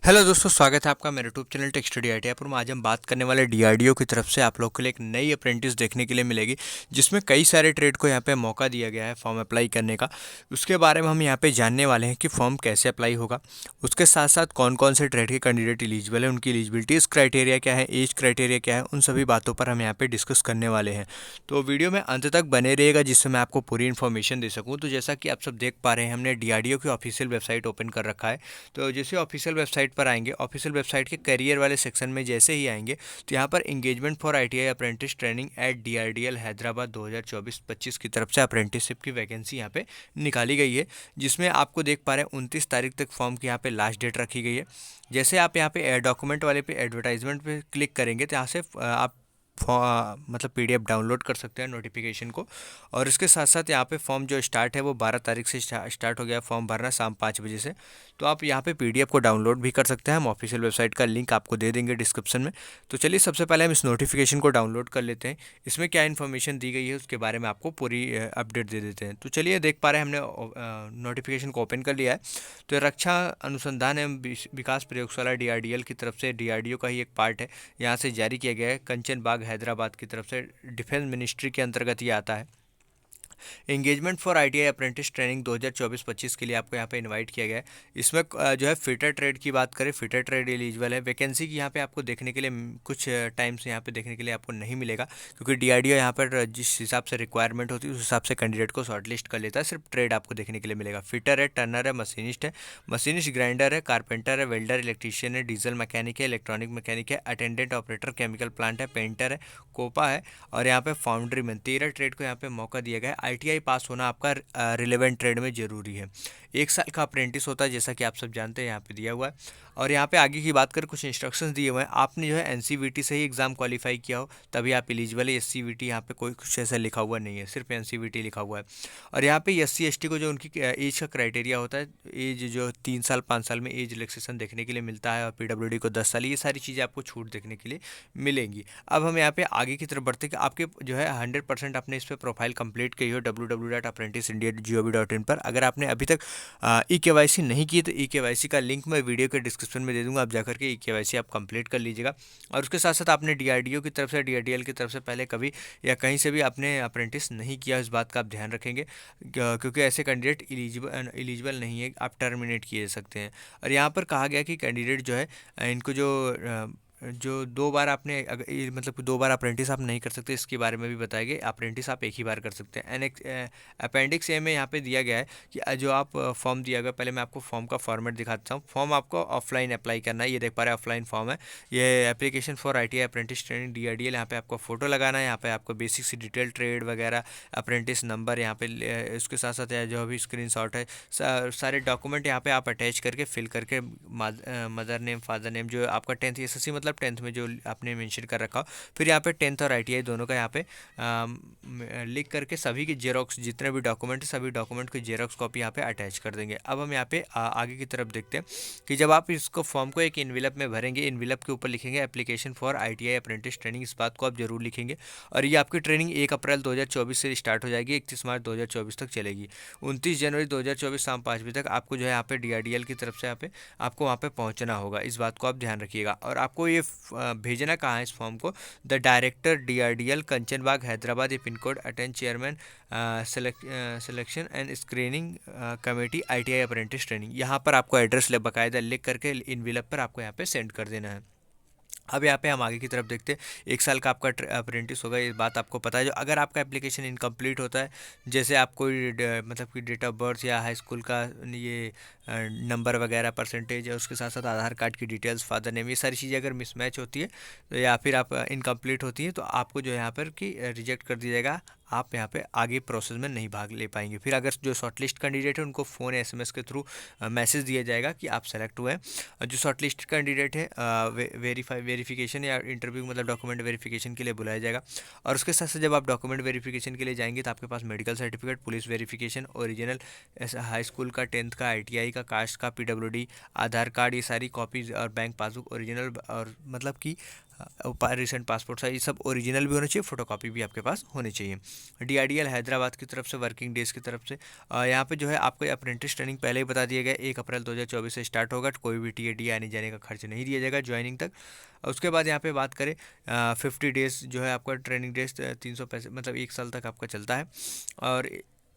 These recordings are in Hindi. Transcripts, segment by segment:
हेलो दोस्तों, स्वागत है आपका मेरे YouTube channel tech study ITI पर। आज हम बात करने वाले डीआरडीओ की तरफ से आप लोग के लिए एक नई अप्रेंटिस देखने के लिए मिलेगी, जिसमें कई सारे ट्रेड को यहाँ पे मौका दिया गया है फॉर्म अप्लाई करने का। उसके बारे में हम यहाँ पे जानने वाले हैं कि फॉर्म कैसे अप्लाई होगा, उसके साथ साथ कौन कौन से ट्रेड के कैंडिडेट एलिजिबल है, उनकी एलिजिबिलिटीज़ क्राइटेरिया क्या है, एज क्राइटेरिया क्या है, उन सभी बातों पर हम यहाँ पे डिस्कस करने वाले हैं। तो वीडियो में अंत तक बने रहिएगा, जिससे मैं आपको पूरी इन्फॉर्मेशन दे सकूँ। तो जैसा कि आप सब देख पा रहे हैं, हमने डीआरडीओ की ऑफिशियल वेबसाइट ओपन कर रखा है। तो जैसे ऑफिशियल वेबसाइट पर आएंगे, ऑफिशियल वेबसाइट के करियर वाले सेक्शन में जैसे ही आएंगे, तो यहाँ पर engagement for ITI apprentice training at DRDL Hyderabad 2024-25 की तरफ से अप्रेंटिसशिप की वैकेंसी यहाँ पे निकाली गई है, जिसमें आपको देख पा रहे हैं 29 तारीख तक फॉर्म की यहाँ पे लास्ट डेट रखी गई है। जैसे आप यहाँ पे डॉक्यूमेंट वाले पे एडवर्टाइजमेंट पे क्लिक करेंगे, तो यहाँ से आप मतलब पीडीएफ डाउनलोड कर सकते हैं नोटिफिकेशन को। और इसके साथ साथ यहाँ पे फॉर्म जो स्टार्ट है वो 12 तारीख से स्टार्ट हो गया फॉर्म भरना शाम 5 बजे से। तो आप यहाँ पे पीडीएफ को डाउनलोड भी कर सकते हैं। हम ऑफिशियल वेबसाइट का लिंक आपको दे देंगे डिस्क्रिप्शन में। तो चलिए सबसे पहले हम इस नोटिफिकेशन को डाउनलोड कर लेते हैं। इसमें क्या इन्फॉर्मेशन दी गई है उसके बारे में आपको पूरी अपडेट दे देते हैं। तो चलिए देख पा रहे हैं, हमने नोटिफिकेशन को ओपन कर लिया है। तो रक्षा अनुसंधान एवं विकास प्रयोगशाला डीआरडीएल की तरफ से, डीआरडीओ का ही एक पार्ट है, यहाँ से जारी किया गया है। कंचन बाग हैदराबाद की तरफ से डिफेंस मिनिस्ट्री के अंतर्गत ये आता है। Engagement for ITI apprentice training 2024-25 के लिए आपको यहाँ पे इनवाइट किया गया है। इसमें जो है फिटर ट्रेड की बात करें, फिटर ट्रेड एलिजिबल है। वैकेंसी की यहाँ पे आपको देखने के लिए कुछ टाइम से यहाँ पे देखने के लिए आपको नहीं मिलेगा, क्योंकि डीआरडीओ यहाँ पर जिस हिसाब से रिक्वायरमेंट होती है उस हिसाब से कैंडिडेट को शॉर्टलिस्ट कर लेता है। सिर्फ ट्रेड आपको देखने के लिए मिलेगा। फिटर है, टर्नर है, मशीनिस्ट ग्राइंडर है, कारपेंटर है, वेल्डर, इलेक्ट्रीशियन है, डीजल मैकेनिक है, इलेक्ट्रॉनिक मैकेनिक है, अटेंडेंट ऑपरेटर, केमिकल प्लांट है, पेंटर है, कोपा है, और यहाँ पे फाउंड्री में 13 ट्रेड को यहाँ पे मौका दिया गया है। आईटीआई पास होना आपका रिलेवेंट ट्रेड में ज़रूरी है। 1 साल का अप्रेंटिस होता है, जैसा कि आप सब जानते हैं, यहाँ पे दिया हुआ है। और यहाँ पे आगे की बात करें, कुछ इंस्ट्रक्शंस दिए हुए हैं। आपने जो है एनसीवीटी से ही एग्ज़ाम क्वालिफाई किया हो तभी आप एलिजिबल है। एससीवीटी यहाँ पे कोई कुछ ऐसा लिखा हुआ नहीं है, सिर्फ एनसीवीटी लिखा हुआ है। और यहाँ पे एससी एसटी को जो उनकी एज का क्राइटेरिया होता है, एज जो 3 साल 5 साल में एज रिलैक्सेशन देखने के लिए मिलता है, और पीडब्ल्यूडी को 10 साल, ये सारी चीज़ें आपको छूट देखने के लिए मिलेंगी। अब हम यहाँ पे आगे की तरफ बढ़ते हैं कि आपके जो है 100% आपने इस पर प्रोफाइल कंप्लीट की हो www.apprenticeindia.gov.in पर। अगर आपने अभी तक ई केवाईसी नहीं की तो ई केवाईसी का लिंक मैं वीडियो के डिस्क्रिप्शन में दे दूंगा, आप जाकर के ई केवाईसी आप कंप्लीट कर लीजिएगा। और उसके साथ साथ आपने डीआरडीओ की तरफ से, डीआरडीएल की तरफ से पहले कभी या कहीं से भी आपने अप्रेंटिस नहीं किया, इस बात का आप ध्यान रखेंगे, क्योंकि ऐसे कैंडिडेट एलिजिबल नहीं है, आप टर्मिनेट किए जा सकते हैं। और यहाँ पर कहा गया कि कैंडिडेट जो है इनको जो 2 बार आपने मतलब कि 2 बार अप्रेंटिस आप नहीं कर सकते, इसके बारे में भी बताया गया। अप्रेंटिस आप एक ही बार कर सकते हैं। अपेंडिक्स ए में यहाँ पे दिया गया है कि जो आप फॉर्म दिया गया, पहले मैं आपको फॉर्म का फॉर्मेट दिखाता हूँ। फॉर्म आपको ऑफलाइन अप्लाई करना है, ये देख पा रहे हैं ऑफलाइन फॉर्म है। ये application for ITI apprentice training DRDL, यहाँ पे आपको फोटो लगाना है, यहाँ पे आपको बेसिक सी डिटेल ट्रेड वगैरह, अप्रेंटिस नंबर यहाँ पे इसके साथ साथ जो भी स्क्रीनशॉट है, सारे डॉक्यूमेंट यहाँ पे आप अटैच करके फिल करके, मदर नेम, फादर नेम, जो आपका 10th एसएससी मतलब 10th में जो आपने मेंशन कर रखा हो, फिर यहाँ पे 10th और आईटीआई दोनों का यहाँ पे लिख करके सभी की जेरोक्स, जितने भी डॉक्यूमेंट है सभी डॉक्यूमेंट की जेरोक्स कॉपी यहाँ पे अटैच कर देंगे। अब हम यहाँ पे आगे की तरफ देखते हैं कि जब आप इसको फॉर्म को एक इन्वेलप में भरेंगे, इन्वेलप के ऊपर लिखेंगे application for ITI apprentice training, इस बात को आप जरूर लिखेंगे। और ये आपकी ट्रेनिंग 1 अप्रैल 2024 से स्टार्ट हो जाएगी, 31 मार्च 2024 तक चलेगी। 29 जनवरी 2024 शाम 5 बजे तक आपको जो है यहाँ पे डीआरडीएल की तरफ से यहाँ पे आपको वहाँ पे पहुँचना होगा, इस बात को आप ध्यान रखिएगा। और आपको ये भेजना कहाँ है इस फॉर्म को? द डायरेक्टर डीआरडीएल, कंचन बाग हैदराबाद, ये pin code, attend chairman selection and screening committee ITI apprentice training, यहाँ पर आपको एड्रेस बाकायदा लिख करके इनविलप पर आपको यहाँ पे सेंड कर देना है। अब यहाँ पे हम आगे की तरफ देखते हैं। 1 साल का आपका अप्रेंटिस होगा, ये बात आपको पता है। जो अगर आपका एप्लीकेशन इनकम्प्लीट होता है, जैसे आप कोई मतलब कि डेट ऑफ बर्थ या हाई स्कूल का ये नंबर वगैरह, परसेंटेज, या उसके साथ साथ आधार कार्ड की डिटेल्स, फादर नेम, ये सारी चीज़ें अगर मिसमैच होती है तो या फिर आप इनकम्प्लीट होती है, तो आपको जो यहाँ पर कि रिजेक्ट कर दिया जाएगा, आप यहाँ पे आगे प्रोसेस में नहीं भाग ले पाएंगे। फिर अगर जो शॉर्टलिस्ट कैंडिडेट है उनको फ़ोन या एसएमएस के थ्रू मैसेज दिया जाएगा कि आप सेलेक्ट हुए हैं। जो शॉर्टलिस्ट कैंडिडेट है वेरिफिकेशन या इंटरव्यू मतलब डॉक्यूमेंट वेरिफिकेशन के लिए बुलाया जाएगा। और उसके साथ साथ जब आप डॉक्यूमेंट वेरिफिकेशन के लिए जाएंगे तो आपके पास medical certificate, police verification, original high school का, 10th का, आईटीआई का, कास्ट का, PWD, आधार कार्ड, ये सारी कॉपीज़ और बैंक पासबुक ओरिजिनल, और मतलब कि रिसेंट पासपोर्ट साइज, ये सब ओरिजिनल भी होना चाहिए, फोटोकॉपी भी आपके पास होनी चाहिए। DRDL हैदराबाद की तरफ से वर्किंग डेज की तरफ से यहाँ पे जो है आपको अप्रेंटिस ट्रेनिंग पहले ही बता दिया गया, 1 अप्रैल 2024 से स्टार्ट होगा। कोई भी TAD आने जाने का खर्च नहीं दिया जाएगा ज्वाइनिंग तक। उसके बाद यहाँ पे बात करें 50 डेज़ जो है आपका ट्रेनिंग डेज, 365 मतलब 1 साल तक आपका चलता है। और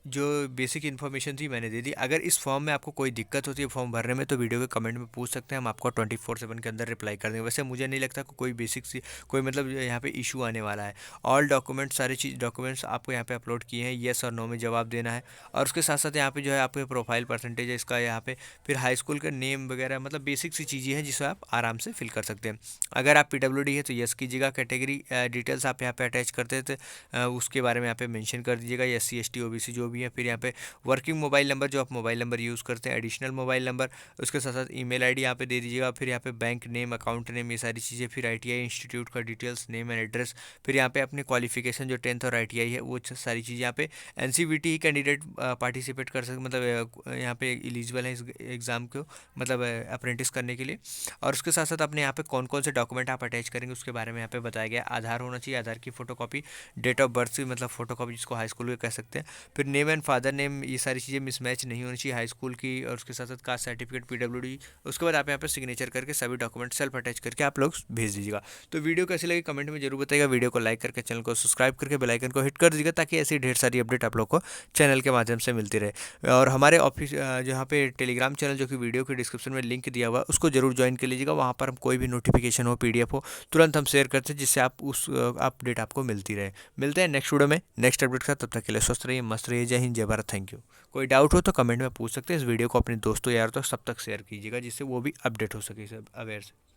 जो बेसिक इन्फॉर्मेशन थी मैंने दे दी। अगर इस फॉर्म में आपको कोई दिक्कत होती है फॉर्म भरने में, तो वीडियो के कमेंट में पूछ सकते हैं, हम आपको 24/7 के अंदर रिप्लाई कर देंगे। वैसे मुझे नहीं लगता कि कोई बेसिक सी कोई मतलब यहाँ पे इशू आने वाला है। ऑल डॉक्यूमेंट्स, सारी चीज़ डॉक्यूमेंट्स आपको यहाँ पे अपलोड किए हैं, येस और नो में जवाब देना है। और उसके साथ साथ यहाँ पे जो है आपके प्रोफाइल परसेंटेज है इसका, यहाँ पे फिर हाई स्कूल का नेम वगैरह, मतलब बेसिक सी चीज़ें हैं जिसे आप आराम से फिल कर सकते हैं। अगर आप PWD है तो येस कीजिएगा। कैटेगरी डिटेल्स आप यहाँ पे अटैच करते थे, उसके बारे में यहाँ पे मेंशन कर दीजिएगा, SC ST OBC जो भी है। फिर यहाँ पे वर्किंग मोबाइल नंबर, जो आप मोबाइल नंबर यूज़ करते हैं, एडिशनल मोबाइल नंबर, उसके साथ साथ ईमेल आईडी यहाँ पे दे दीजिएगा। फिर यहाँ पे बैंक नेम, अकाउंट नेम, ये सारी चीज़ें। फिर ITI इंस्टीट्यूट का डिटेल्स, नेम एंड एड्रेस। फिर यहाँ पे अपने क्वालिफिकेशन जो 10th और ITI है वो सारी चीज़ें। यहाँ पे NCVT ही कैंडिडेट पार्टिसिपेट कर सकते, मतलब यहाँ पे एलिजिबल है इस एग्ज़ाम को, मतलब अप्रेंटिस करने के लिए। और उसके साथ साथ अपने यहाँ पे कौन कौन से डॉक्यूमेंट आप अटैच करेंगे उसके बारे में यहाँ पे बताया गया। आधार होना चाहिए, आधार की फोटोकॉपी, डेट ऑफ बर्थ की मतलब फोटोकॉपी, जिसको हाई स्कूल में कह सकते हैं। फिर नेम एंड फादर नेम, ये सारी चीज़ें मिसमैच नहीं होनी चाहिए हाई स्कूल की। और उसके साथ साथ कास्ट सर्टिफिकेट, PWD। उसके बाद आप यहाँ पे सिग्नेचर करके सभी डॉक्यूमेंट सेल्फ अटैच करके आप लोग भेज दीजिएगा। तो वीडियो कैसी लगी कमेंट में जरूर बताइएगा। वीडियो को लाइक करके चैनल को सब्सक्राइब करके बेल आइकन को हिट कर दीजिएगा, ताकि ऐसी ढेर सारी अपडेट आप लोग को चैनल के माध्यम से मिलती रहे। और हमारे ऑफिस जहाँ पे टेलीग्राम चैनल, जो कि वीडियो के डिस्क्रिप्शन में लिंक दिया हुआ है, उसको जरूर ज्वाइन कर लीजिएगा। वहाँ पर हम कोई भी नोटिफिकेशन हो, PDF हो, तुरंत हम शेयर करते हैं, जिससे आप उस अपडेट आपको मिलती रहे। मिलते हैं नेक्स्ट वीडियो में नेक्स्ट अपडेट का। तब तक के लिए स्वस्थ रहिए, मस्त रहिए। जय हिंद, जय भारत, थैंक यू। कोई डाउट हो तो कमेंट में पूछ सकते हैं। इस वीडियो को अपने दोस्तों यार तो सब तक शेयर कीजिएगा, जिससे वो भी अपडेट हो सके, सब अवेयर से।